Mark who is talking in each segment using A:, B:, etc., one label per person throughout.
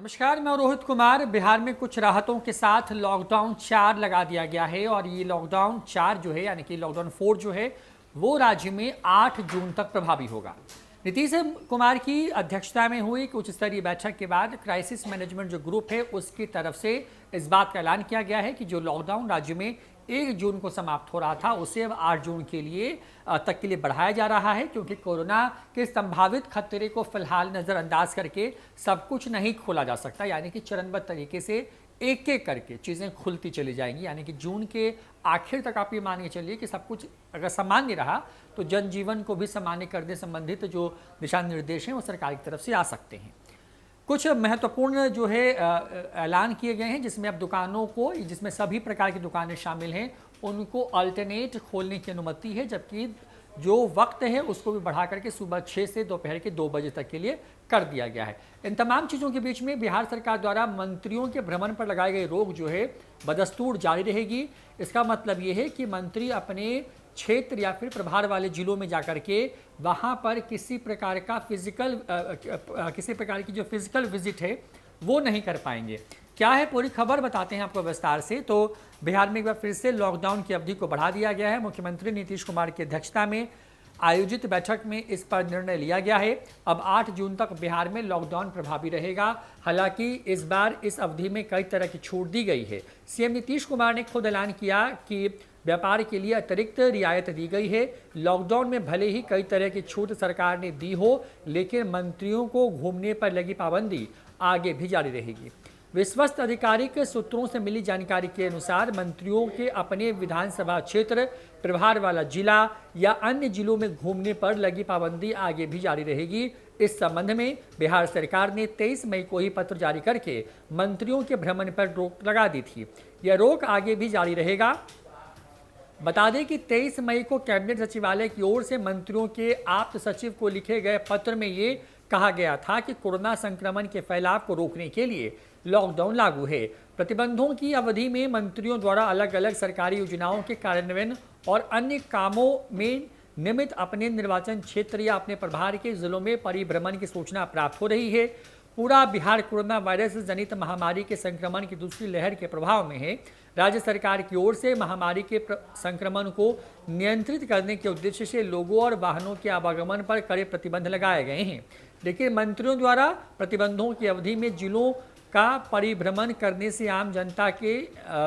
A: नमस्कार, मैं रोहित कुमार। बिहार में कुछ राहतों के साथ लॉकडाउन 4 लगा दिया गया है और ये लॉकडाउन 4 जो है यानी कि लॉकडाउन 4 जो है वो राज्य में 8 जून तक प्रभावी होगा। नीतीश कुमार की अध्यक्षता में हुई उच्च स्तरीय बैठक के बाद क्राइसिस मैनेजमेंट जो ग्रुप है उसकी तरफ से इस बात का ऐलान किया गया है कि जो लॉकडाउन राज्य में 1 जून को समाप्त हो रहा था उसे अब 8 जून के लिए तक के लिए बढ़ाया जा रहा है, क्योंकि कोरोना के संभावित खतरे को फिलहाल नज़रअंदाज करके सब कुछ नहीं खोला जा सकता। यानी कि चरणबद्ध तरीके से एक एक करके चीज़ें खुलती चली जाएंगी। यानी कि जून के आखिर तक आप ये मान के चलिए कि सब कुछ अगर सामान्य रहा तो जनजीवन को भी सामान्य करने संबंधित जो दिशा निर्देश हैं वो सरकार की तरफ से आ सकते हैं। कुछ महत्वपूर्ण जो है ऐलान किए गए हैं, जिसमें अब दुकानों को, जिसमें सभी प्रकार की दुकानें शामिल हैं, उनको अल्टरनेट खोलने की अनुमति है, जबकि जो वक्त है उसको भी बढ़ा करके सुबह 6 से दोपहर के 2 बजे तक के लिए कर दिया गया है। इन तमाम चीज़ों के बीच में बिहार सरकार द्वारा मंत्रियों के भ्रमण पर लगाई गई रोक जो है बदस्तूर जारी रहेगी। इसका मतलब ये है कि मंत्री अपने क्षेत्र या फिर प्रभार वाले जिलों में जाकर के वहाँ पर किसी प्रकार की जो फिजिकल विजिट है वो नहीं कर पाएंगे। क्या है पूरी खबर बताते हैं आपको विस्तार से। तो बिहार में एक बार फिर से लॉकडाउन की अवधि को बढ़ा दिया गया है। मुख्यमंत्री नीतीश कुमार की अध्यक्षता में आयोजित बैठक में इस पर निर्णय लिया गया है। अब 8 जून तक बिहार में लॉकडाउन प्रभावी रहेगा। हालांकि इस बार इस अवधि में कई तरह की छूट दी गई है। सीएम नीतीश कुमार ने खुद ऐलान किया कि व्यापार के लिए अतिरिक्त रियायत दी गई है। लॉकडाउन में भले ही कई तरह की छूट सरकार ने दी हो, लेकिन मंत्रियों को घूमने पर लगी पाबंदी आगे भी जारी रहेगी। विश्वस्त आधिकारिक सूत्रों से मिली जानकारी के अनुसार मंत्रियों के अपने विधानसभा क्षेत्र, प्रभार वाला जिला या अन्य जिलों में घूमने पर लगी पाबंदी आगे भी जारी रहेगी। इस संबंध में बिहार सरकार ने 23 मई को ही पत्र जारी करके मंत्रियों के भ्रमण पर रोक लगा दी थी। यह रोक आगे भी जारी रहेगा। बता दें कि 23 मई को कैबिनेट सचिवालय की ओर से मंत्रियों के आप्त सचिव को लिखे गए पत्र में ये कहा गया था कि कोरोना संक्रमण के फैलाव को रोकने के लिए लॉकडाउन लागू है। प्रतिबंधों की अवधि में मंत्रियों द्वारा अलग अलग सरकारी योजनाओं के कार्यान्वयन और अन्य कामों में नियमित अपने निर्वाचन क्षेत्र या अपने प्रभार के जिलों में परिभ्रमण की सूचना प्राप्त हो रही है। पूरा बिहार कोरोना वायरस जनित महामारी के संक्रमण की दूसरी लहर के प्रभाव में है। राज्य सरकार की ओर से महामारी के संक्रमण को नियंत्रित करने के उद्देश्य से लोगों और वाहनों के आवागमन पर कड़े प्रतिबंध लगाए गए हैं, लेकिन मंत्रियों द्वारा प्रतिबंधों की अवधि में जिलों का परिभ्रमण करने से आम जनता के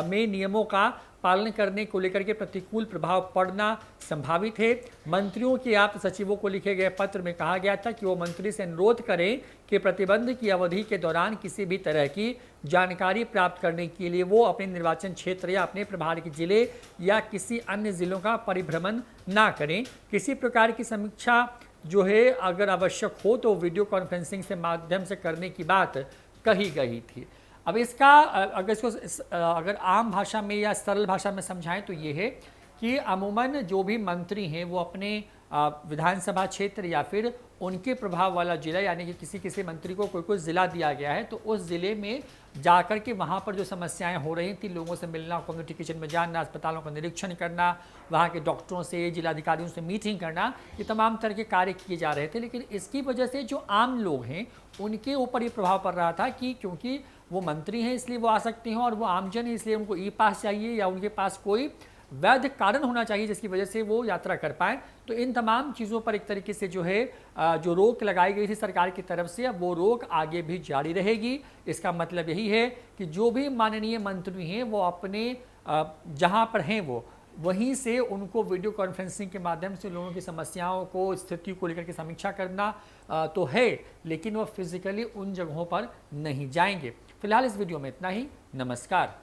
A: में नियमों का पालन करने को लेकर के प्रतिकूल प्रभाव पड़ना संभावित है। मंत्रियों के आप्त सचिवों को लिखे गए पत्र में कहा गया था कि वो मंत्री से अनुरोध करें कि प्रतिबंध की अवधि के दौरान किसी भी तरह की जानकारी प्राप्त करने के लिए वो अपने निर्वाचन क्षेत्र या अपने प्रभार के जिले या किसी अन्य जिलों का परिभ्रमण ना करें। किसी प्रकार की समीक्षा जो है अगर आवश्यक हो तो वीडियो कॉन्फ्रेंसिंग से माध्यम से करने की बात कही गई थी। अब इसका अगर आम भाषा में या सरल भाषा में समझाएं तो ये है कि अमूमन जो भी मंत्री हैं वो अपने विधानसभा क्षेत्र या फिर उनके प्रभाव वाला जिला, यानी कि किसी मंत्री को कोई ज़िला दिया गया है तो उस ज़िले में जाकर के वहाँ पर जो समस्याएं हो रही थी, लोगों से मिलना, कम्युनिटी किचन में जाना, अस्पतालों का निरीक्षण करना, वहाँ के डॉक्टरों से, जिलाधिकारियों से मीटिंग करना, ये तमाम तरह के कार्य किए जा रहे थे। लेकिन इसकी वजह से जो आम लोग हैं उनके ऊपर ये प्रभाव पड़ रहा था कि क्योंकि वो मंत्री हैं इसलिए वो आ सकते हैं और वो आमजन है इसलिए उनको ई पास चाहिए या उनके पास कोई वैध कारण होना चाहिए जिसकी वजह से वो यात्रा कर पाएँ। तो इन तमाम चीज़ों पर एक तरीके से जो है जो रोक लगाई गई थी सरकार की तरफ से, अब वो रोक आगे भी जारी रहेगी। इसका मतलब यही है कि जो भी माननीय मंत्री हैं वो अपने जहाँ पर हैं वो वहीं से उनको वीडियो कॉन्फ्रेंसिंग के माध्यम से लोगों की समस्याओं को, स्थिति को लेकर के समीक्षा करना तो है, लेकिन वो फिजिकली उन जगहों पर नहीं जाएंगे। फिलहाल इस वीडियो में इतना ही। नमस्कार।